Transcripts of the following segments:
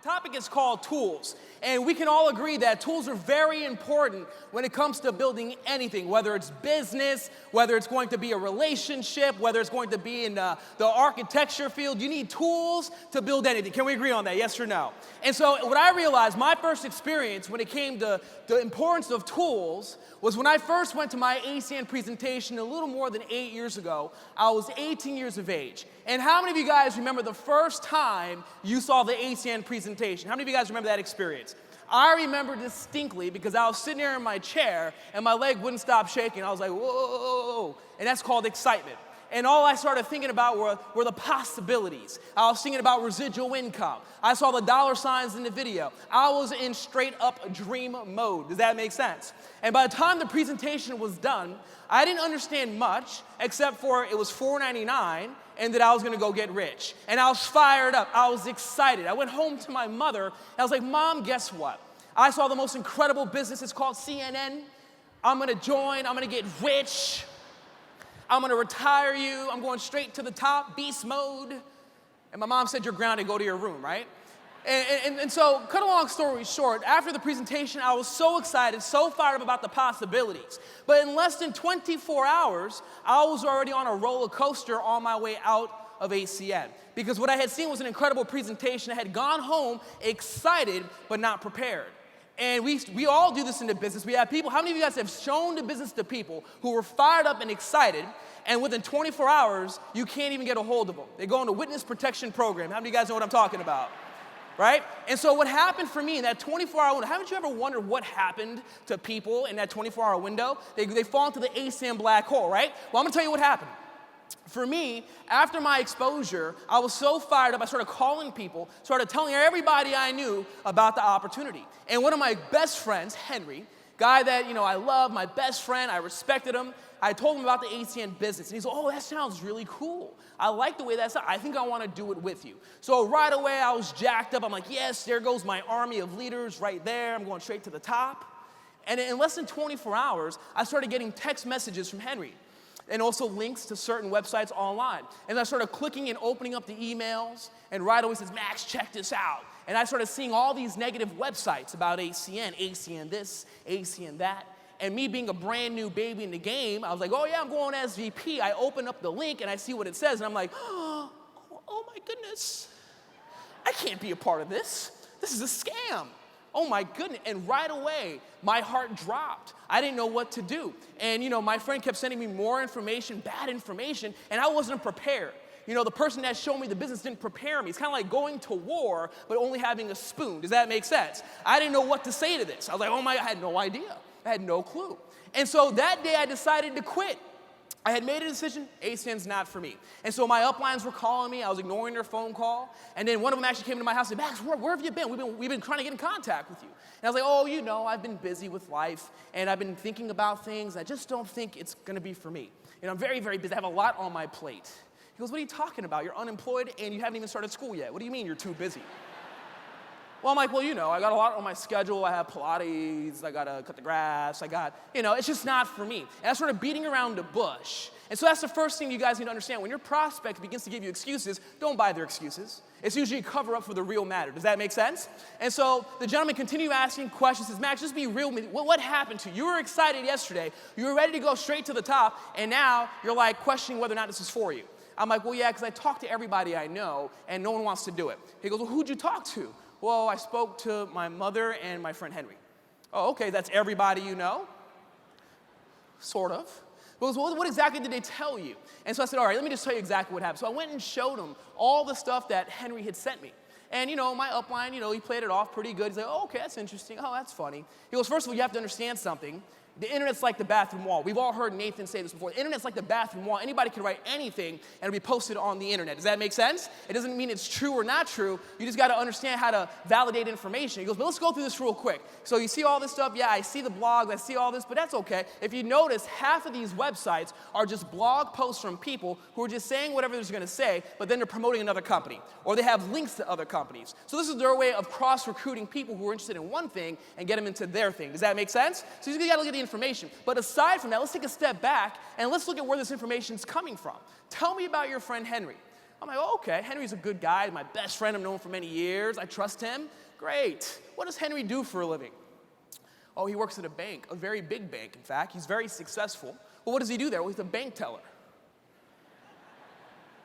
topic is called tools, and we can all agree that tools are very important when it comes to building anything, whether it's business, whether it's going to be a relationship, whether it's going to be in the architecture field. You need tools to build anything. Can we agree on that, yes or no? And so what I realized, my first experience when it came to the importance of tools was when I first went to my ACN presentation a little more than 8 years ago. I was 18 years of age. And how many of you guys remember the first time you saw the ACN presentation? How many of you guys remember that experience? I remember distinctly because I was sitting there in my chair and my leg wouldn't stop shaking. I was like, whoa, and that's called excitement. And all I started thinking about were the possibilities. I was thinking about residual income. I saw the dollar signs in the video. I was in straight up dream mode. Does that make sense? And by the time the presentation was done, I didn't understand much except for it was $4.99 and that I was gonna go get rich. And I was fired up, I was excited. I went home to my mother and I was like, Mom, guess what? I saw the most incredible business, it's called CNN. I'm gonna join, I'm gonna get rich. I'm gonna retire you, I'm going straight to the top, beast mode. And my mom said, you're grounded, go to your room, right? And so, cut a long story short, after the presentation, I was so excited, so fired up about the possibilities. But in less than 24 hours, I was already on a roller coaster on my way out of ACN. Because what I had seen was an incredible presentation. I had gone home excited, but not prepared. And we all do this in the business. We have people, how many of you guys have shown the business to people who were fired up and excited, and within 24 hours, you can't even get a hold of them? They go into witness protection program. How many of you guys know what I'm talking about? Right? And so what happened for me in that 24-hour window, haven't you ever wondered what happened to people in that 24-hour window? They fall into the ACN black hole, right? Well, I'm gonna tell you what happened. For me, after my exposure, I was so fired up, I started calling people, started telling everybody I knew about the opportunity. And one of my best friends, Henry, guy that, I love, my best friend, I respected him, I told him about the ACN business, and he's like, oh, that sounds really cool. I like the way that sounds. I think I want to do it with you. So right away, I was jacked up. I'm like, yes, there goes my army of leaders right there. I'm going straight to the top. And in less than 24 hours, I started getting text messages from Henry and also links to certain websites online. And I started clicking and opening up the emails, and right away it says, Max, check this out. And I started seeing all these negative websites about ACN this, ACN that. And me being a brand new baby in the game, I was like, oh yeah, I'm going as VP. I open up the link and I see what it says, and I'm like, oh my goodness, I can't be a part of this. This is a scam. Oh my goodness. And right away, my heart dropped. I didn't know what to do. And my friend kept sending me more information, bad information, and I wasn't prepared. The person that showed me the business didn't prepare me. It's kind of like going to war, but only having a spoon. Does that make sense? I didn't know what to say to this. I was like, oh my, I had no idea. I had no clue. And so that day I decided to quit. I had made a decision, ACN's not for me. And so my uplines were calling me, I was ignoring their phone call, and then one of them actually came to my house and said, Max, where have you been? We've been trying to get in contact with you. And I was like, oh, I've been busy with life, and I've been thinking about things, I just don't think it's gonna be for me. I'm very, very busy, I have a lot on my plate. He goes, what are you talking about? You're unemployed and you haven't even started school yet. What do you mean you're too busy? Well, I'm like, well, I got a lot on my schedule. I have Pilates, I gotta cut the grass, it's just not for me. And I started beating around the bush. And so that's the first thing you guys need to understand. When your prospect begins to give you excuses, don't buy their excuses. It's usually a cover up for the real matter. Does that make sense? And so the gentleman continued asking questions, says, Max, just be real with me. What happened to you? You were excited yesterday, you were ready to go straight to the top, and now you're like questioning whether or not this is for you. I'm like, well, yeah, because I talked to everybody I know, and no one wants to do it. He goes, well, who'd you talk to? Well, I spoke to my mother and my friend Henry. Oh, okay, that's everybody you know? Sort of. Well, what exactly did they tell you? And so I said, all right, let me just tell you exactly what happened. So I went and showed him all the stuff that Henry had sent me. And, my upline, he played it off pretty good. He's like, oh, okay, that's interesting. Oh, that's funny. He goes, first of all, you have to understand something. The internet's like the bathroom wall. We've all heard Nathan say this before. The internet's like the bathroom wall. Anybody can write anything and it'll be posted on the internet. Does that make sense? It doesn't mean it's true or not true. You just got to understand how to validate information. He goes, but let's go through this real quick. So you see all this stuff? Yeah, I see the blogs. I see all this, but that's okay. If you notice, half of these websites are just blog posts from people who are just saying whatever they're going to say, but then they're promoting another company. Or they have links to other companies. So this is their way of cross-recruiting people who are interested in one thing and get them into their thing. Does that make sense? So you got to look at the information. But aside from that, let's take a step back and let's look at where this information is coming from. Tell me about your friend Henry. I'm like, oh, okay, Henry's a good guy, my best friend, I've known for many years, I trust him. Great. What does Henry do for a living? Oh, he works at a bank, a very big bank, in fact. He's very successful. Well, what does he do there? Well, he's a bank teller.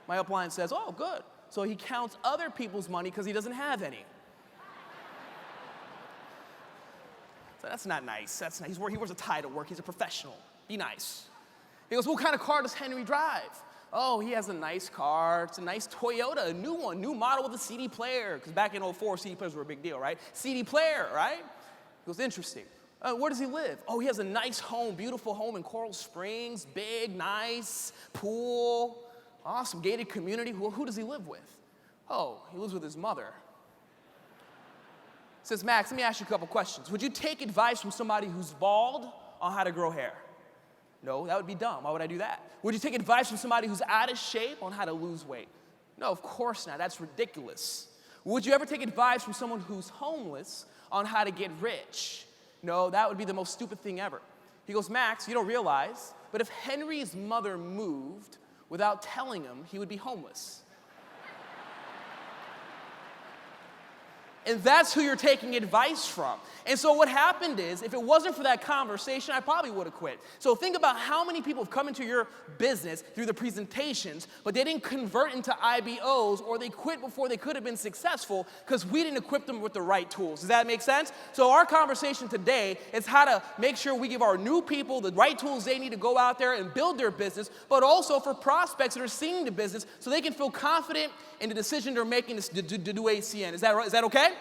My upline says, oh, good. So he counts other people's money because he doesn't have any. So that's not nice. That's not, he wears a tie to work. He's a professional. Be nice. He goes, what kind of car does Henry drive? Oh, he has a nice car. It's a nice Toyota, a new one, new model with a CD player. Because back in '04, CD players were a big deal, right? CD player, right? He goes, interesting. Where does he live? Oh, he has a nice home, beautiful home in Coral Springs, big, nice, pool, awesome, gated community. Well, who does he live with? Oh, he lives with his mother. Says, Max, let me ask you a couple questions. Would you take advice from somebody who's bald on how to grow hair? No, that would be dumb. Why would I do that? Would you take advice from somebody who's out of shape on how to lose weight? No, of course not. That's ridiculous. Would you ever take advice from someone who's homeless on how to get rich? No, that would be the most stupid thing ever. He goes, Max, you don't realize, but if Henry's mother moved without telling him, he would be homeless. And that's who you're taking advice from. And so what happened is, if it wasn't for that conversation, I probably would have quit. So think about how many people have come into your business through the presentations, but they didn't convert into IBOs, or they quit before they could have been successful because we didn't equip them with the right tools. Does that make sense? So our conversation today is how to make sure we give our new people the right tools they need to go out there and build their business, but also for prospects that are seeing the business so they can feel confident in the decision they're making to do ACN. Is that right? Is that okay?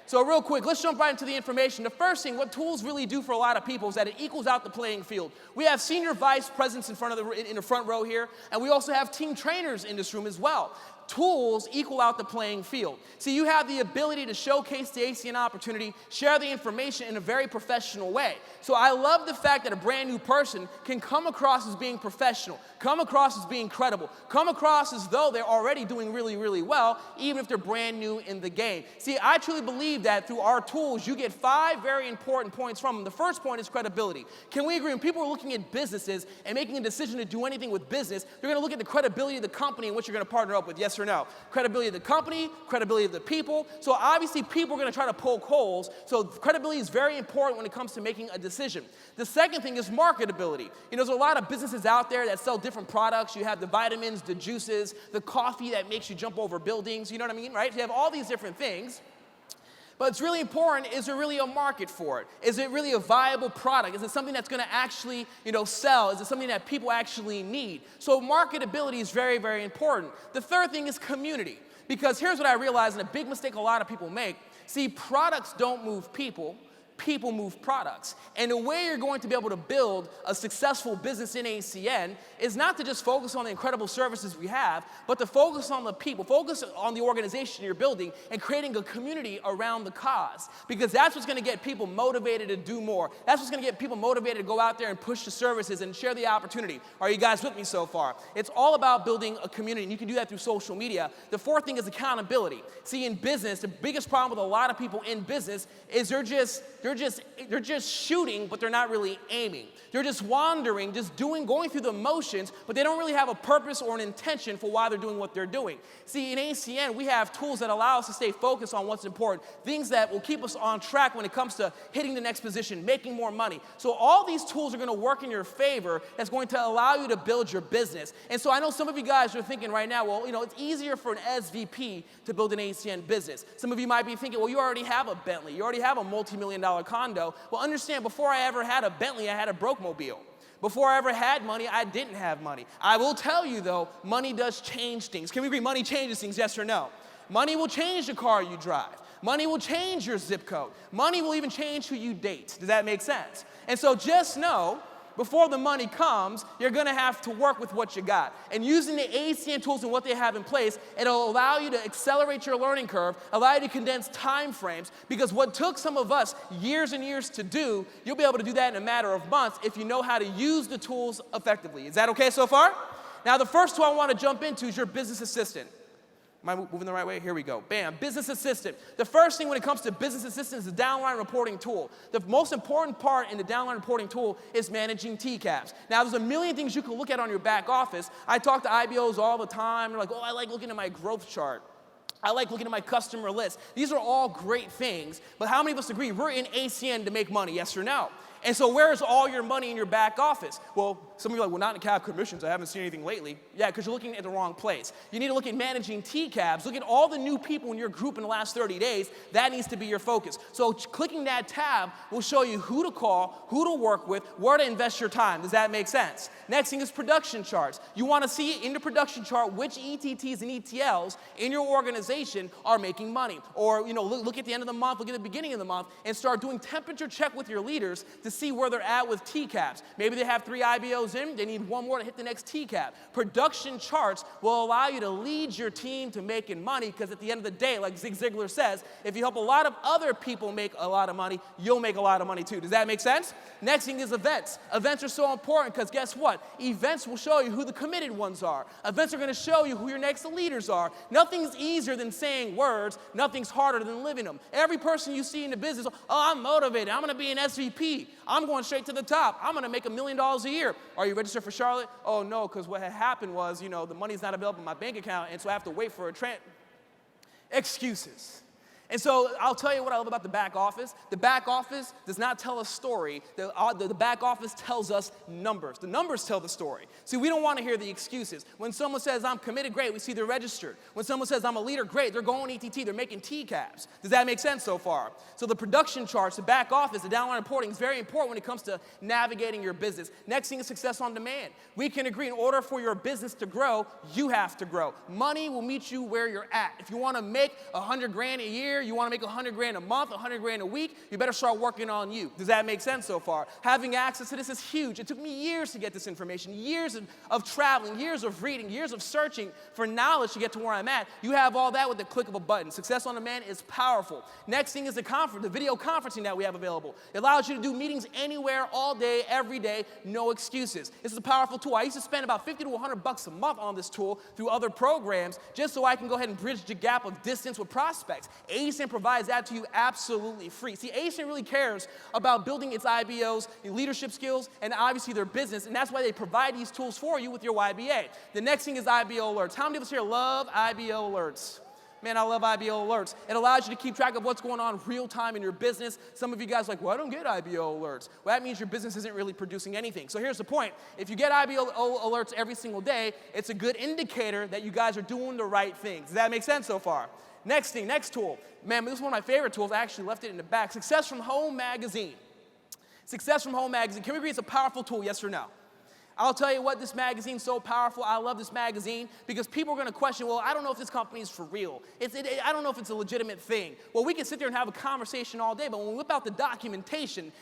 So real quick, let's jump right into the information. The first thing, what tools really do for a lot of people is that it equals out the playing field. We have senior vice presidents in the front row here, and we also have team trainers in this room as well. Tools equal out the playing field. See, you have the ability to showcase the ACN opportunity, share the information in a very professional way. So I love the fact that a brand new person can come across as being professional, come across as being credible, come across as though they're already doing really, really well, even if they're brand new in the game. See, I truly believe that through our tools, you get 5 very important points from them. The first point is credibility. Can we agree when people are looking at businesses and making a decision to do anything with business, they're going to look at the credibility of the company and what you're going to partner up with? Yes or no? Credibility of the company, credibility of the people. So obviously people are going to try to poke holes. So credibility is very important when it comes to making a decision. The second thing is marketability. You know, there's a lot of businesses out there that sell different products. You have the vitamins, the juices, the coffee that makes you jump over buildings. You know what I mean, right? You have all these different things. But it's really important, is there really a market for it? Is it really a viable product? Is it something that's going to actually, sell? Is it something that people actually need? So marketability is very, very important. The third thing is community. Because here's what I realize, and a big mistake a lot of people make. See, products don't move people. People move products. And the way you're going to be able to build a successful business in ACN is not to just focus on the incredible services we have, but to focus on the people, focus on the organization you're building and creating a community around the cause. Because that's what's going to get people motivated to do more. That's what's going to get people motivated to go out there and push the services and share the opportunity. Are you guys with me so far? It's all about building a community, and you can do that through social media. The fourth thing is accountability. See, in business, the biggest problem with a lot of people in business is they're just shooting, but they're not really aiming. They're just wandering, just going through the motions, but they don't really have a purpose or an intention for why they're doing what they're doing. See, in ACN, we have tools that allow us to stay focused on what's important, things that will keep us on track when it comes to hitting the next position, making more money. So all these tools are going to work in your favor. That's going to allow you to build your business. And so I know some of you guys are thinking right now, well, it's easier for an SVP to build an ACN business. Some of you might be thinking, well, you already have a Bentley. You already have a multi-million-dollar condo. Well, understand, before I ever had a Bentley, I had a Brokemobile. Before I ever had money, I didn't have money. I will tell you, though, money does change things. Can we agree money changes things, yes or no? Money will change the car you drive. Money will change your zip code. Money will even change who you date. Does that make sense? And so just know, before the money comes, you're going to have to work with what you got. And using the ACN tools and what they have in place, it'll allow you to accelerate your learning curve, allow you to condense time frames, because what took some of us years and years to do, you'll be able to do that in a matter of months if you know how to use the tools effectively. Is that okay so far? Now, the first tool I want to jump into is your business assistant. Am I moving the right way? Here we go. Bam, business assistant. The first thing when it comes to business assistant is the downline reporting tool. The most important part in the downline reporting tool is managing TCAPs. Now, there's a million things you can look at on your back office. I talk to IBOs all the time. They're like, oh, I like looking at my growth chart. I like looking at my customer list. These are all great things, but how many of us agree we're in ACN to make money, yes or no? And so where is all your money in your back office? Well, some of you are like, well, not in cab commissions. I haven't seen anything lately. Yeah, because you're looking at the wrong place. You need to look at managing TCABs. Look at all the new people in your group in the last 30 days. That needs to be your focus. So clicking that tab will show you who to call, who to work with, where to invest your time. Does that make sense? Next thing is production charts. You want to see in the production chart which ETTs and ETLs in your organization are making money. Or, look at the end of the month, look at the beginning of the month, and start doing temperature check with your leaders to see where they're at with TCAPs. Maybe they have 3 IBOs in, they need 1 more to hit the next TCAP. Production charts will allow you to lead your team to making money, because at the end of the day, like Zig Ziglar says, if you help a lot of other people make a lot of money, you'll make a lot of money too. Does that make sense? Next thing is events. Events are so important because guess what? Events will show you who the committed ones are. Events are going to show you who your next leaders are. Nothing's easier than saying words. Nothing's harder than living them. Every person you see in the business, oh, I'm motivated. I'm going to be an SVP. I'm going straight to the top. I'm going to make $1 million a year. Are you registered for Charlotte? Oh, no, because what had happened was, the money's not available in my bank account, and so I have to wait for a excuses. And so I'll tell you what I love about the back office. The back office does not tell a story. The back office tells us numbers. The numbers tell the story. See, we don't want to hear the excuses. When someone says, I'm committed, great, we see they're registered. When someone says, I'm a leader, great, they're going ETT, they're making TCAPs. Does that make sense so far? So the production charts, the back office, the downline reporting is very important when it comes to navigating your business. Next thing is success on demand. We can agree in order for your business to grow, you have to grow. Money will meet you where you're at. If you want to make $100,000 a year, you want to make $100,000 a month, $100,000 a week, you better start working on you. Does that make sense so far? Having access to this is huge. It took me years to get this information, years of traveling, years of reading, years of searching for knowledge to get to where I'm at. You have all that with the click of a button. Success on demand is powerful. Next thing is the video conferencing that we have available. It allows you to do meetings anywhere, all day, every day, no excuses. This is a powerful tool. I used to spend about $50 to $100 a month on this tool through other programs just so I can go ahead and bridge the gap of distance with prospects. ASIN provides that to you absolutely free. See, ASIN really cares about building its IBOs, leadership skills, and obviously their business, and that's why they provide these tools for you with your YBA. The next thing is IBO alerts. How many of us here love IBO alerts? Man, I love IBO alerts. It allows you to keep track of what's going on real time in your business. Some of you guys are like, well, I don't get IBO alerts. Well, that means your business isn't really producing anything. So here's the point. If you get IBO alerts every single day, it's a good indicator that you guys are doing the right things. Does that make sense so far? Next tool. Man, this is one of my favorite tools. I actually left it in the back. Success from Home Magazine. Success from Home Magazine. Can we agree it's a powerful tool, yes or no? I'll tell you what, this magazine's so powerful. I love this magazine because people are going to question, well, I don't know if this company is for real. I don't know if it's a legitimate thing. Well, we can sit there and have a conversation all day, but when we whip out the documentation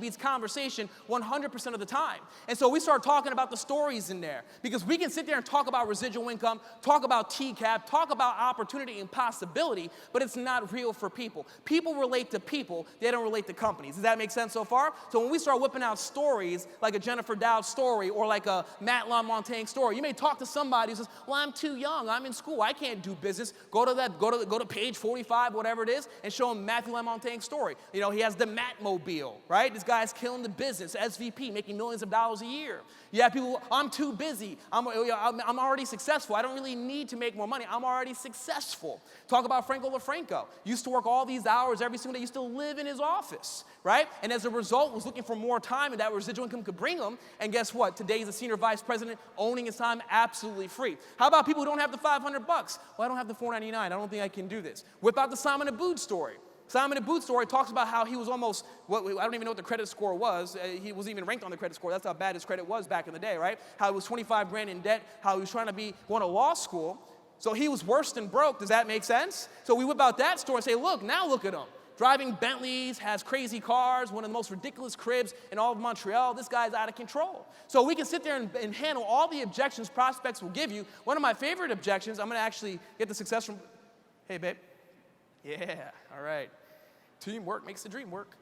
beats conversation 100% of the time. And so we start talking about the stories in there because we can sit there and talk about residual income, talk about TCAP, talk about opportunity and possibility, but it's not real for people. People relate to people. They don't relate to companies. Does that make sense so far? So when we start whipping out stories like a Jennifer Dow story or like a Matt LaMontagne story, you may talk to somebody who says, well, I'm too young, I'm in school, I can't do business. Go to page 45, whatever it is, and show them Matthew LaMontagne's story. He has the Matmobile, right? This guy's killing the business, SVP, making millions of dollars a year. You have people, I'm too busy, I'm already successful, I don't really need to make more money, I'm already successful. Talk about Franco LaFranco. Used to work all these hours every single day, used to live in his office, right? And as a result, was looking for more time and that residual income could bring him. And guess what? Today he's a senior vice president, owning his time absolutely free. How about people who don't have the $500? Well, I don't have the $499. I don't think I can do this. Whip out the Simon & Boot story. Simon & Boot story talks about how he was almost, I don't even know what the credit score was. He wasn't even ranked on the credit score. That's how bad his credit was back in the day, right? How he was 25 grand in debt, how he was trying to going to law school. So he was worse than broke. Does that make sense? So we whip out that story and say, look at him. Driving Bentleys, has crazy cars, one of the most ridiculous cribs in all of Montreal. This guy's out of control. So we can sit there and handle all the objections prospects will give you. One of my favorite objections, I'm going to actually get the success from, hey, babe. Yeah, all right. Teamwork makes the dream work.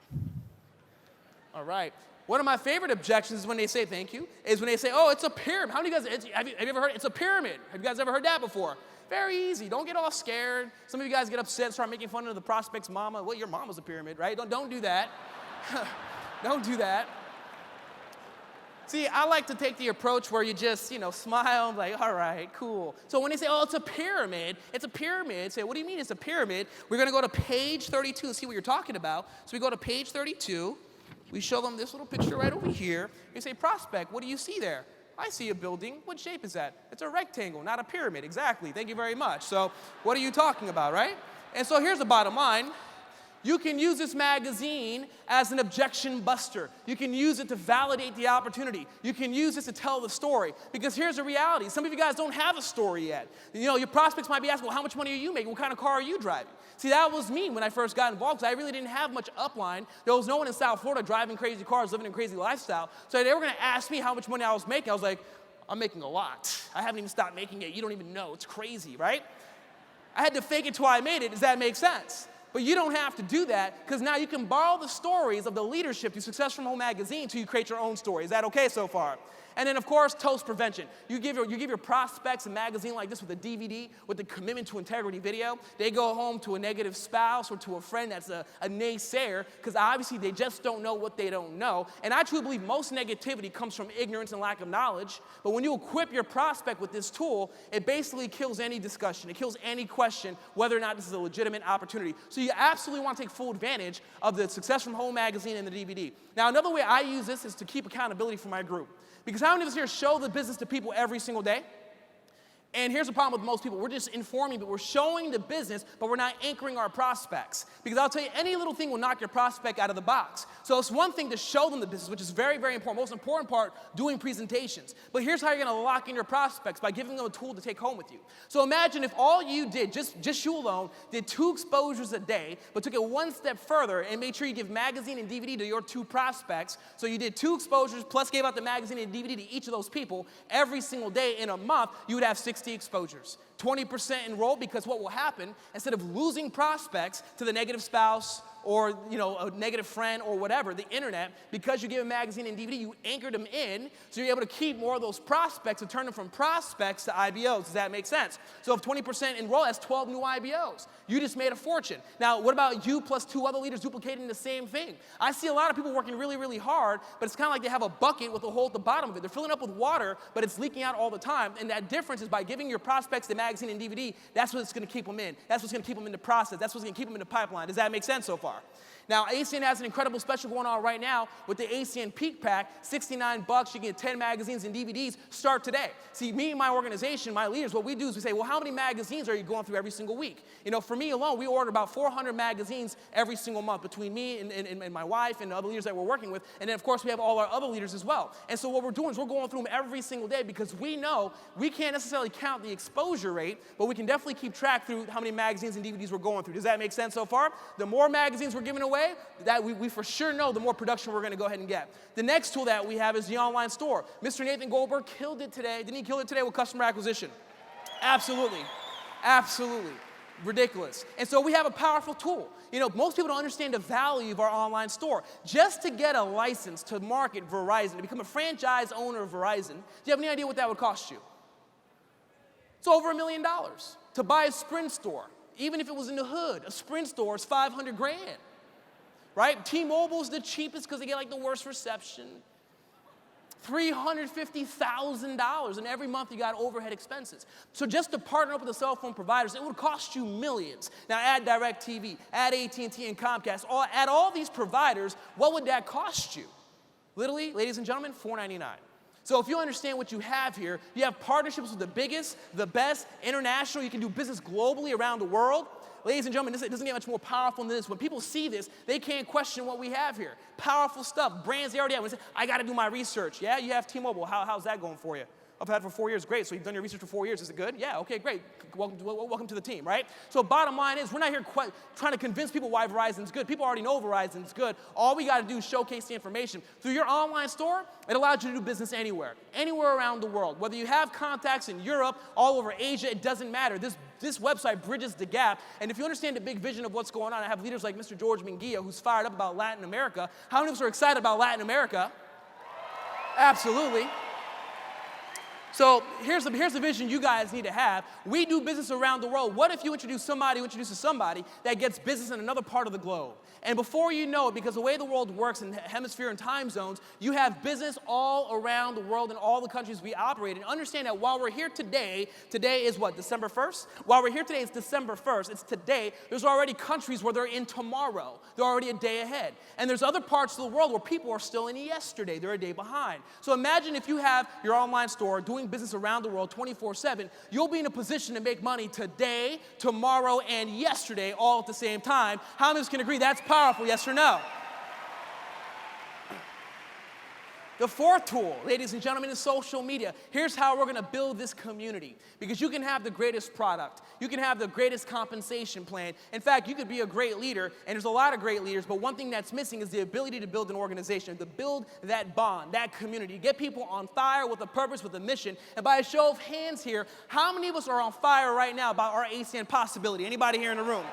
All right. One of my favorite objections is when they say thank you, is when they say, oh, it's a pyramid. How many of you guys, have you ever heard, it's a pyramid? Have you guys ever heard that before? Very easy. Don't get all scared. Some of you guys get upset, start making fun of the prospect's mama. Well, your mama's a pyramid, right? Don't do that. Don't do that. See, I like to take the approach where you just, smile, like, all right, cool. So when they say, oh, it's a pyramid, say, what do you mean it's a pyramid? We're gonna go to page 32 to see what you're talking about. So we go to page 32, we show them this little picture right over here. You say, prospect, what do you see there? I see a building. What shape is that? It's a rectangle, not a pyramid. Exactly, thank you very much. So what are you talking about, right? And so here's the bottom line. You can use this magazine as an objection buster. You can use it to validate the opportunity. You can use this to tell the story. Because here's the reality. Some of you guys don't have a story yet. Your prospects might be asking, well, how much money are you making? What kind of car are you driving? See, that was me when I first got involved, because I really didn't have much upline. There was no one in South Florida driving crazy cars, living a crazy lifestyle. So they were going to ask me how much money I was making. I was like, I'm making a lot. I haven't even stopped making it. You don't even know. It's crazy, right? I had to fake it till I made it. Does that make sense? But you don't have to do that, because now you can borrow the stories of the leadership through Success from Home magazine till you create your own story. Is that okay so far? And then, of course, toast prevention. You give your prospects a magazine like this with a DVD, with the commitment to integrity video. They go home to a negative spouse or to a friend that's a naysayer, because obviously they just don't know what they don't know. And I truly believe most negativity comes from ignorance and lack of knowledge. But when you equip your prospect with this tool, it basically kills any discussion. It kills any question whether or not this is a legitimate opportunity. So you absolutely want to take full advantage of the Success from Home magazine and the DVD. Now, another way I use this is to keep accountability for my group. Because how many of us here show the business to people every single day? And here's the problem with most people. We're just informing, but we're showing the business, but we're not anchoring our prospects. Because I'll tell you, any little thing will knock your prospect out of the box. So it's one thing to show them the business, which is very, very important. Most important part, doing presentations. But here's how you're going to lock in your prospects, by giving them a tool to take home with you. So imagine if all you did, just you alone, did 2 exposures a day, but took it one step further and made sure you give magazine and DVD to your 2 prospects. So you did 2 exposures, plus gave out the magazine and DVD to each of those people every single day in a month. You would have 60 exposures. 20% enroll, because what will happen, instead of losing prospects to the negative spouse or a negative friend or whatever, the internet, because you give a magazine and DVD, you anchored them in, so you're able to keep more of those prospects and turn them from prospects to IBOs. Does that make sense? So if 20% enroll, that's 12 new IBOs. You just made a fortune. Now, what about you plus 2 other leaders duplicating the same thing? I see a lot of people working really, really hard, but it's kind of like they have a bucket with a hole at the bottom of it. They're filling up with water, but it's leaking out all the time. And that difference is by giving your prospects the magazine and DVD, that's what's going to keep them in. That's what's going to keep them in the process. That's what's going to keep them in the pipeline. Does that make sense so far? Now, ACN has an incredible special going on right now with the ACN Peak Pack, $69. You get 10 magazines and DVDs. Start today. See, me and my organization, my leaders, what we do is we say, well, how many magazines are you going through every single week? For me alone, we order about 400 magazines every single month between me and my wife and the other leaders that we're working with. And then, of course, we have all our other leaders as well. And so what we're doing is we're going through them every single day, because we know we can't necessarily count the exposure rate, but we can definitely keep track through how many magazines and DVDs we're going through. Does that make sense so far? The more magazines we're giving away, that we for sure know the more production we're going to go ahead and get. The next tool that we have is the online store. Mr. Nathan Goldberg killed it today. Didn't he kill it today with customer acquisition? Absolutely. Absolutely. Ridiculous. And so we have a powerful tool. Most people don't understand the value of our online store. Just to get a license to market Verizon, to become a franchise owner of Verizon, do you have any idea what that would cost you? It's over $1 million. To buy a Sprint store, even if it was in the hood, a Sprint store is $500 grand. Right? T-Mobile's the cheapest because they get like the worst reception. $350,000, and every month you got overhead expenses. So just to partner up with the cell phone providers, it would cost you millions. Now add DirecTV, add AT&T and Comcast, add all these providers, what would that cost you? Literally, ladies and gentlemen, $4.99. So if you understand what you have here, you have partnerships with the biggest, the best, international. You can do business globally around the world. Ladies and gentlemen, it doesn't get much more powerful than this. When people see this, they can't question what we have here. Powerful stuff, brands they already have. When they say, I got to do my research. Yeah, you have T-Mobile. How's that going for you? I've had it for 4 years. Great. So you've done your research for 4 years. Is it good? Yeah. Okay, great. Welcome to the team, right? So bottom line is, we're not here trying to convince people why Verizon's good. People already know Verizon's good. All we got to do is showcase the information. Through your online store, it allows you to do business anywhere around the world. Whether you have contacts in Europe, all over Asia, it doesn't matter. This website bridges the gap. And if you understand the big vision of what's going on, I have leaders like Mr. George Menguia, who's fired up about Latin America. How many of us are excited about Latin America? Absolutely. So here's the vision you guys need to have. We do business around the world. What if you introduce somebody who introduces somebody that gets business in another part of the globe? And before you know it, because the way the world works in hemisphere and time zones, you have business all around the world in all the countries we operate in. Understand that while we're here today is what, December 1st? While we're here today, it's December 1st. It's today. There's already countries where they're in tomorrow. They're already a day ahead. And there's other parts of the world where people are still in yesterday. They're a day behind. So imagine if you have your online store doing business around the world 24/7, you'll be in a position to make money today, tomorrow, and yesterday all at the same time. How many of us can agree that's powerful, yes or no? The fourth tool, ladies and gentlemen, is social media. Here's how we're gonna build this community. Because you can have the greatest product. You can have the greatest compensation plan. In fact, you could be a great leader, and there's a lot of great leaders, but one thing that's missing is the ability to build an organization, to build that bond, that community, get people on fire with a purpose, with a mission. And by a show of hands here, how many of us are on fire right now about our ACN possibility? Anybody here in the room?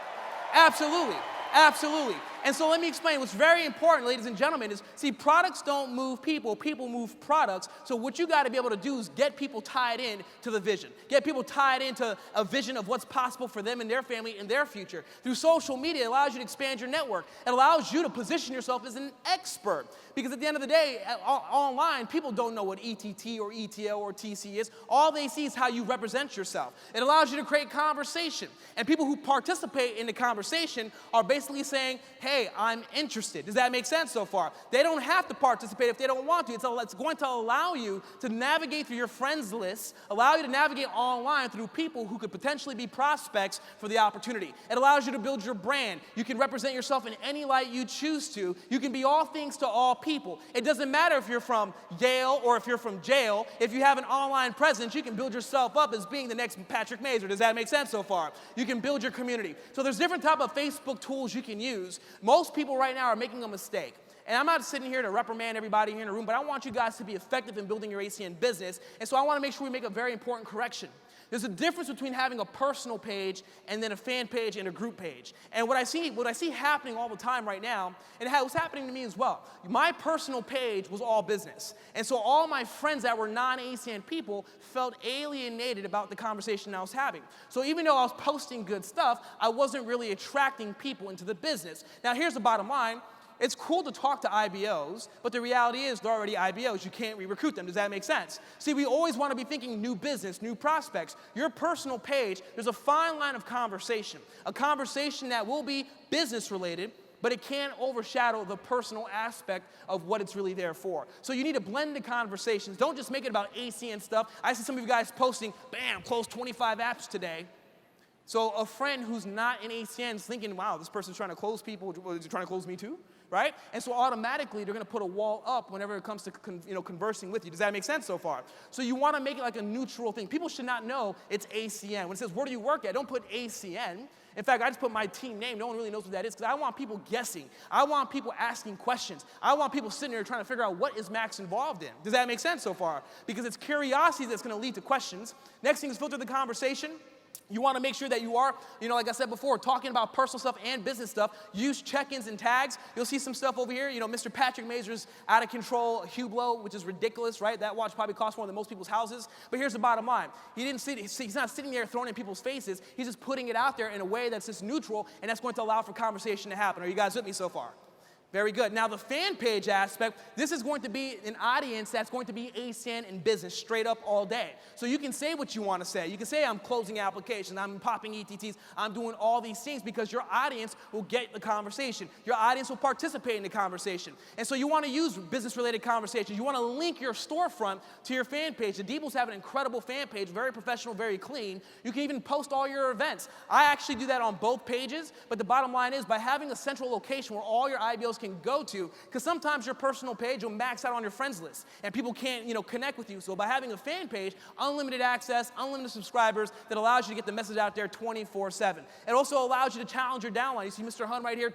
Absolutely. Absolutely. And so let me explain. What's very important, ladies and gentlemen, is, see, products don't move people. People move products. So what you got to be able to do is get people tied in to the vision. Get people tied into a vision of what's possible for them and their family and their future. Through social media, it allows you to expand your network. It allows you to position yourself as an expert. Because at the end of the day, online, people don't know what ETT or ETL or TC is. All they see is how you represent yourself. It allows you to create conversation. And people who participate in the conversation are basically saying, hey, I'm interested. Does that make sense so far? They don't have to participate if they don't want to. It's going to allow you to navigate through your friends list, allow you to navigate online through people who could potentially be prospects for the opportunity. It allows you to build your brand. You can represent yourself in any light you choose to. You can be all things to all people. It doesn't matter if you're from Yale or if you're from jail. If you have an online presence, you can build yourself up as being the next Patrick Mazer. Does that make sense so far? You can build your community. So there's different type of Facebook tools you can use. Most people right now are making a mistake. And I'm not sitting here to reprimand everybody here in the room, but I want you guys to be effective in building your ACN business. And so I want to make sure we make a very important correction. There's a difference between having a personal page and then a fan page and a group page. And what I see happening all the time right now, and it was happening to me as well, my personal page was all business. And so all my friends that were non-ACN people felt alienated about the conversation I was having. So even though I was posting good stuff, I wasn't really attracting people into the business. Now here's the bottom line. It's cool to talk to IBOs, but the reality is they're already IBOs. You can't re-recruit them. Does that make sense? See, we always want to be thinking new business, new prospects. Your personal page, there's a fine line of conversation, a conversation that will be business related, but it can't overshadow the personal aspect of what it's really there for. So you need to blend the conversations. Don't just make it about ACN stuff. I see some of you guys posting, bam, closed 25 apps today. So a friend who's not in ACN is thinking, wow, this person's trying to close people. Is he trying to close me too? Right? And so automatically, they're going to put a wall up whenever it comes to conversing with you. Does that make sense so far? So you want to make it like a neutral thing. People should not know it's ACN. When it says, where do you work at? Don't put ACN. In fact, I just put my team name. No one really knows what that is because I want people guessing. I want people asking questions. I want people sitting there trying to figure out what is Max involved in. Does that make sense so far? Because it's curiosity that's going to lead to questions. Next thing is filter the conversation. You want to make sure that you are, like I said before, talking about personal stuff and business stuff. Use check-ins and tags. You'll see some stuff over here. Mr. Patrick Mazer's out of control Hublot, which is ridiculous, right? That watch probably costs more than most people's houses. But here's the bottom line. He's not sitting there throwing it in people's faces. He's just putting it out there in a way that's just neutral, and that's going to allow for conversation to happen. Are you guys with me so far? Very good. Now, the fan page aspect, this is going to be an audience that's going to be ACN in business straight up all day. So you can say what you want to say. You can say, I'm closing applications, I'm popping ETTs, I'm doing all these things because your audience will get the conversation. Your audience will participate in the conversation. And so you want to use business-related conversations. You want to link your storefront to your fan page. The Deeples have an incredible fan page, very professional, very clean. You can even post all your events. I actually do that on both pages, but the bottom line is by having a central location where all your IBOs can go to, because sometimes your personal page will max out on your friends list and people can't connect with you. So by having a fan page, unlimited access, unlimited subscribers, that allows you to get the message out there 24/7. It also allows you to challenge your downline. You see Mr. Hun right here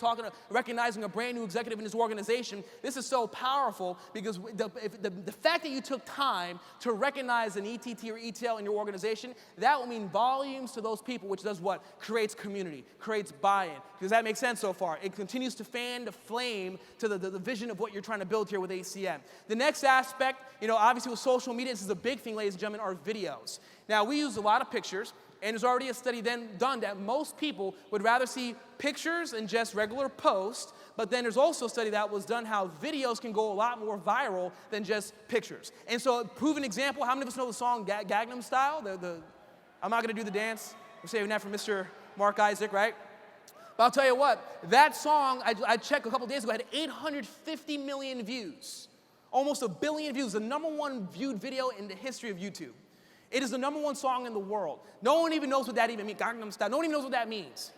recognizing a brand new executive in his organization. This is so powerful because the fact that you took time to recognize an ETT or ETL in your organization, that will mean volumes to those people, which does what? Creates community, creates buy-in. Does that make sense so far? It continues to fan the flame game to the vision of what you're trying to build here with ACN. The next aspect, obviously with social media, this is a big thing, ladies and gentlemen, are videos. Now, we use a lot of pictures, and there's already a study then done that most people would rather see pictures than just regular posts, but then there's also a study that was done how videos can go a lot more viral than just pictures. And so, proven example, how many of us know the song Gangnam Style? I'm not gonna do the dance. We're saving that for Mr. Mark Isaac, right? But I'll tell you what, that song, I checked a couple days ago, had 850 million views. Almost 1 billion views, the #1 viewed video in the history of YouTube. It is the #1 song in the world. No one even knows what that even means, Gangnam Style. No one even knows what that means.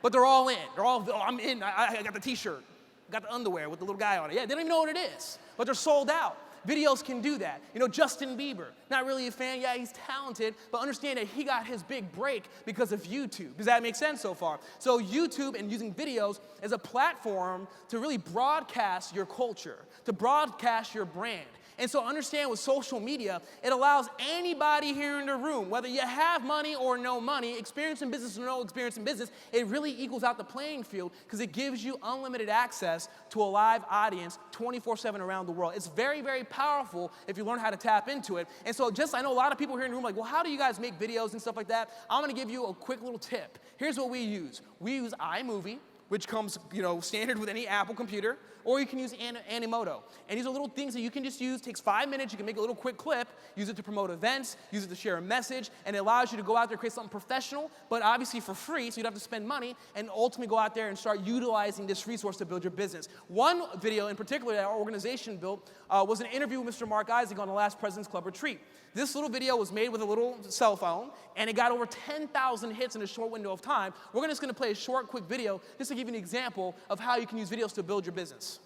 But they're all in. I'm in, I got the t-shirt, got the underwear with the little guy on it. Yeah, they don't even know what it is, but they're sold out. Videos can do that. Justin Bieber, not really a fan. Yeah, he's talented, but understand that he got his big break because of YouTube. Does that make sense so far? So YouTube and using videos as a platform to really broadcast your culture, to broadcast your brand. And so understand with social media, it allows anybody here in the room, whether you have money or no money, experience in business or no experience in business, it really equals out the playing field because it gives you unlimited access to a live audience 24/7 around the world. It's very, very powerful if you learn how to tap into it. And so I know a lot of people here in the room like, well, how do you guys make videos and stuff like that? I'm gonna give you a quick little tip. Here's what we use. We use iMovie, which comes, standard with any Apple computer, or you can use Animoto. And these are little things that you can just use. Takes 5 minutes. You can make a little quick clip, use it to promote events, use it to share a message, and it allows you to go out there and create something professional, but obviously for free, so you don't have to spend money, and ultimately go out there and start utilizing this resource to build your business. One video in particular that our organization built was an interview with Mr. Mark Isaac on the last President's Club retreat. This little video was made with a little cell phone, and it got over 10,000 hits in a short window of time. We're just gonna play a short, quick video just to give you an example of how you can use videos to build your business.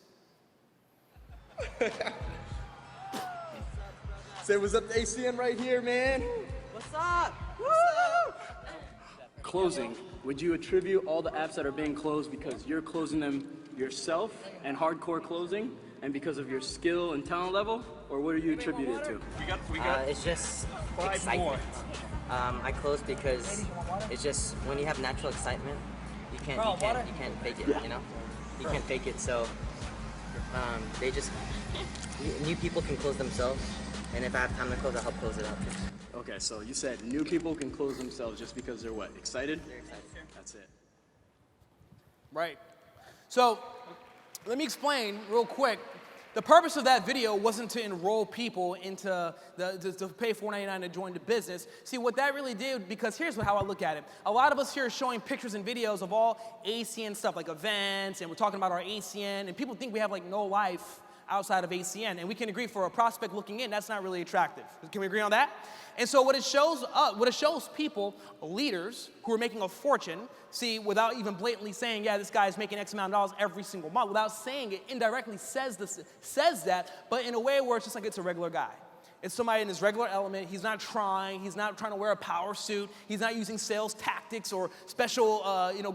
Say what's up to ACN right here, man. What's up? Woo! Closing. Would you attribute all the apps that are being closed because you're closing them yourself and hardcore closing and because of your skill and talent level? Or what do you attribute it to? It's just excitement. I close because it's just when you have natural excitement, you can't fake it, You can't fake it, so new people can close themselves, and if I have time to close, I'll help close it out too. Okay, so you said new people can close themselves just because they're what? Excited? They're excited. That's it. Right. So let me explain real quick. The purpose of that video wasn't to enroll people into to pay $4.99 to join the business. See, what that really did, because here's how I look at it. A lot of us here are showing pictures and videos of all ACN stuff, like events, and we're talking about our ACN, and people think we have like no life outside of ACN, and we can agree for a prospect looking in, that's not really attractive. Can we agree on that? And so what it shows people, leaders who are making a fortune, see, without even blatantly saying, yeah, this guy's making X amount of dollars every single month, without saying it, indirectly says that, but in a way where it's just like it's a regular guy. It's somebody in his regular element. He's not trying to wear a power suit. He's not using sales tactics or special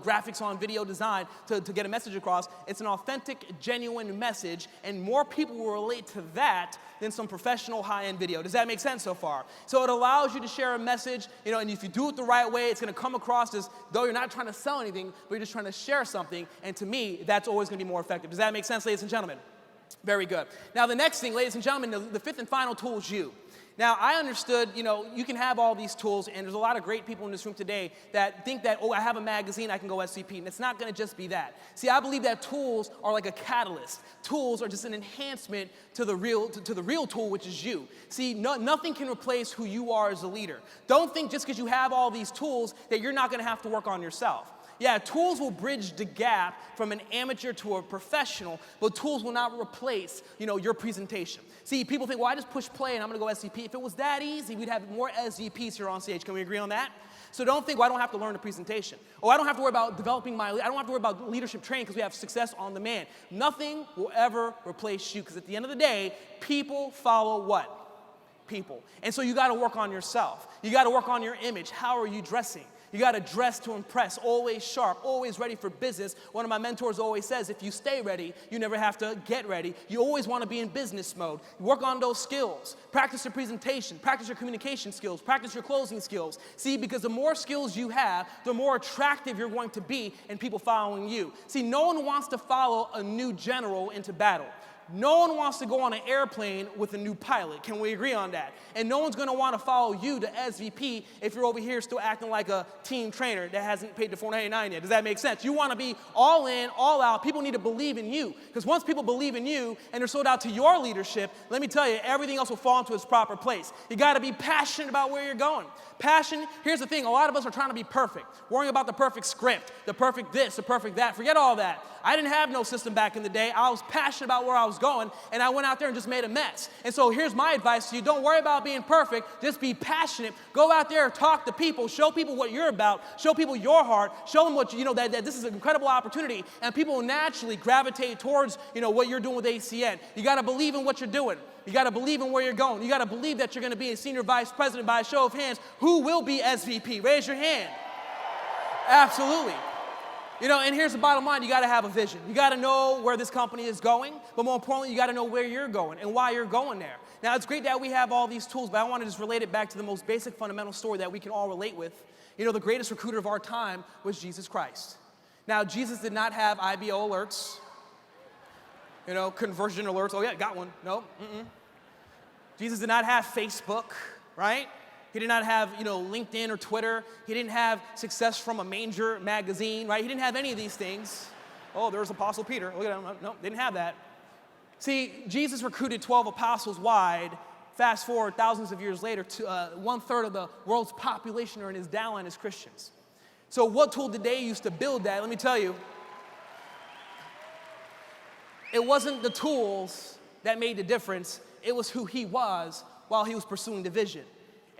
graphics on video design to get a message across. It's an authentic, genuine message, and more people will relate to that than some professional high-end video. Does that make sense so far? So it allows you to share a message, and if you do it the right way, it's gonna come across as though you're not trying to sell anything, but you're just trying to share something, and to me, that's always gonna be more effective. Does that make sense, ladies and gentlemen? Very good. Now, the next thing, ladies and gentlemen, the fifth and final tool is you. Now, I understood, you can have all these tools, and there's a lot of great people in this room today that think that, I have a magazine, I can go SVP, and it's not gonna just be that. See, I believe that tools are like a catalyst. Tools are just an enhancement to the real tool, which is you. See, nothing can replace who you are as a leader. Don't think just because you have all these tools that you're not gonna have to work on yourself. Yeah, tools will bridge the gap from an amateur to a professional, but tools will not replace, your presentation. See, people think, I just push play and I'm gonna go SVP. If it was that easy, we'd have more SVPs here on stage. Can we agree on that? So don't think, I don't have to learn the presentation. I don't have to worry about I don't have to worry about leadership training because we have success on demand. Nothing will ever replace you because at the end of the day, people follow what? People. And so you gotta work on yourself. You gotta work on your image. How are you dressing? You got to dress to impress, always sharp, always ready for business. One of my mentors always says, if you stay ready, you never have to get ready. You always want to be in business mode. Work on those skills. Practice your presentation, practice your communication skills, practice your closing skills. See, because the more skills you have, the more attractive you're going to be in people following you. See, no one wants to follow a new general into battle. No one wants to go on an airplane with a new pilot. Can we agree on that? And no one's going to want to follow you to SVP if you're over here still acting like a team trainer that hasn't paid the $4.99 yet. Does that make sense? You want to be all in, all out. People need to believe in you. Because once people believe in you and they're sold out to your leadership, let me tell you, everything else will fall into its proper place. You got to be passionate about where you're going. Passion, here's the thing, a lot of us are trying to be perfect, worrying about the perfect script, the perfect this, the perfect that. Forget all that. I didn't have no system back in the day. I was passionate about where I was going, and I went out there and just made a mess. And so here's my advice to you. Don't worry about being perfect. Just be passionate. Go out there, talk to people, show people what you're about, show people your heart, show them what, that this is an incredible opportunity, and people will naturally gravitate towards, what you're doing with ACN. You got to believe in what you're doing. You got to believe in where you're going. You got to believe that you're going to be a senior vice president. By a show of hands, who will be SVP? Raise your hand. Absolutely. And here's the bottom line. You got to have a vision. You got to know where this company is going, but more importantly, you got to know where you're going and why you're going there. Now, it's great that we have all these tools, but I want to just relate it back to the most basic fundamental story that we can all relate with. The greatest recruiter of our time was Jesus Christ. Now, Jesus did not have IBO alerts, conversion alerts. Oh, yeah, got one. No, Jesus did not have Facebook, right? He did not have, LinkedIn or Twitter. He didn't have success from a major magazine, right? He didn't have any of these things. Oh, there's Apostle Peter. Look at him. No, didn't have that. See, Jesus recruited 12 apostles wide. Fast forward thousands of years later, to 1/3 of the world's population are in his downline as Christians. So what tool did they use to build that? Let me tell you. It wasn't the tools that made the difference. It was who he was while he was pursuing the vision.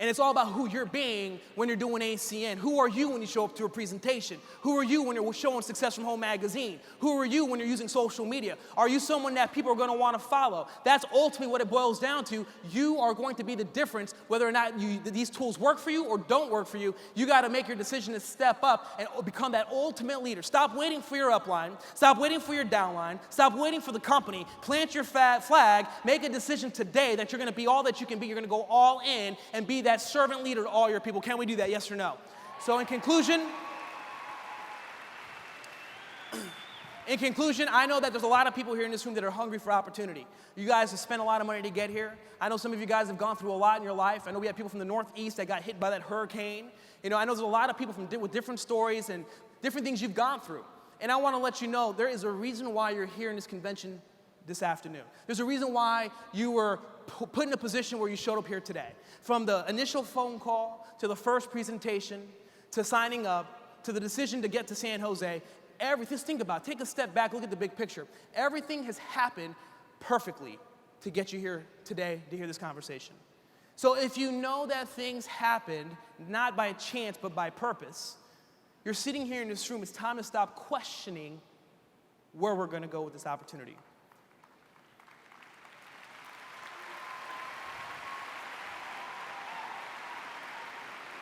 And it's all about who you're being when you're doing ACN. Who are you when you show up to a presentation? Who are you when you're showing Success from Home magazine? Who are you when you're using social media? Are you someone that people are going to want to follow? That's ultimately what it boils down to. You are going to be the difference whether or not these tools work for you or don't work for you. You got to make your decision to step up and become that ultimate leader. Stop waiting for your upline. Stop waiting for your downline. Stop waiting for the company. Plant your flag. Make a decision today that you're going to be all that you can be. You're going to go all in and be that servant leader to all your people. Can we do that? Yes or no? So in conclusion, I know that there's a lot of people here in this room that are hungry for opportunity. You guys have spent a lot of money to get here. I know some of you guys have gone through a lot in your life. I know we have people from the Northeast that got hit by that hurricane. I know there's a lot of people with different stories and different things you've gone through. And I want to let you know there is a reason why you're here in this convention this afternoon. There's a reason why you were put in a position where you showed up here today. From the initial phone call to the first presentation to signing up to the decision to get to San Jose, just think about it. Take a step back, look at the big picture. Everything has happened perfectly to get you here today to hear this conversation. So if you know that things happened not by chance but by purpose, you're sitting here in this room, it's time to stop questioning where we're going to go with this opportunity.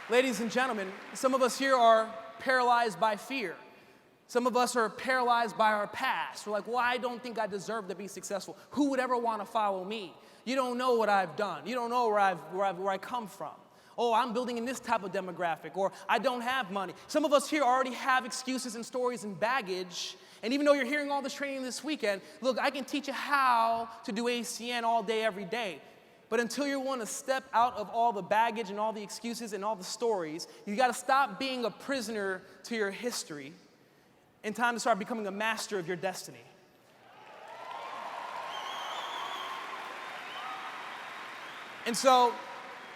Ladies and gentlemen, some of us here are paralyzed by fear. Some of us are paralyzed by our past. We're like, well, I don't think I deserve to be successful. Who would ever want to follow me? You don't know what I've done. You don't know where I come from. Oh, I'm building in this type of demographic, or I don't have money. Some of us here already have excuses and stories and baggage. And even though you're hearing all this training this weekend, look, I can teach you how to do ACN all day, every day. But until you're willing to step out of all the baggage and all the excuses and all the stories, you got to stop being a prisoner to your history and time to start becoming a master of your destiny. And so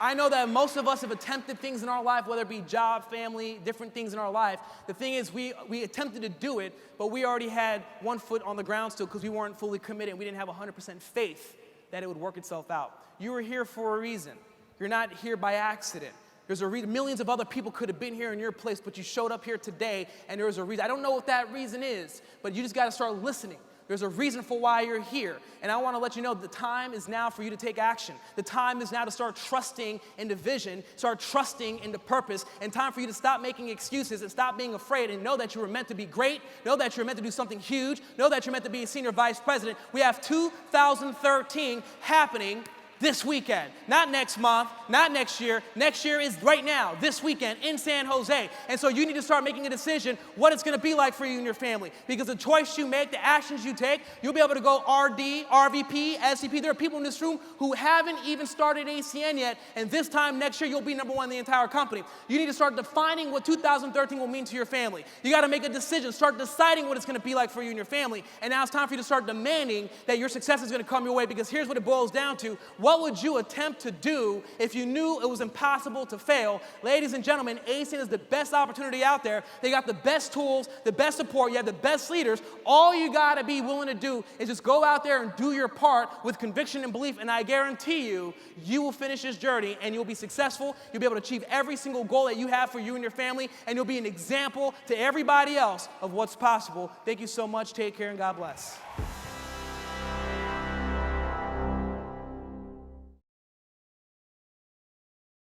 I know that most of us have attempted things in our life, whether it be job, family, different things in our life. The thing is, we attempted to do it, but we already had one foot on the ground still because we weren't fully committed. We didn't have 100% faith that it would work itself out. You were here for a reason. You're not here by accident. There's a reason. Millions of other people could have been here in your place, but you showed up here today, and there was a reason. I don't know what that reason is, but you just got to start listening. There's a reason for why you're here. And I want to let you know the time is now for you to take action. The time is now to start trusting into vision, start trusting into purpose, and time for you to stop making excuses and stop being afraid and know that you were meant to be great, know that you're meant to do something huge, know that you're meant to be a senior vice president. We have 2013 happening this weekend, not next month, not next year. Next year is right now, this weekend in San Jose. And so you need to start making a decision what it's gonna be like for you and your family. Because the choice you make, the actions you take, you'll be able to go RD, RVP, SCP. There are people in this room who haven't even started ACN yet, and this time next year you'll be number one in the entire company. You need to start defining what 2013 will mean to your family. You gotta make a decision, start deciding what it's gonna be like for you and your family. And now it's time for you to start demanding that your success is gonna come your way, because here's what it boils down to. What would you attempt to do if you knew it was impossible to fail? Ladies and gentlemen, ACN is the best opportunity out there. They got the best tools, the best support, you have the best leaders. All you gotta be willing to do is just go out there and do your part with conviction and belief, and I guarantee you, you will finish this journey and you'll be successful. You'll be able to achieve every single goal that you have for you and your family, and you'll be an example to everybody else of what's possible. Thank you so much. Take care and God bless.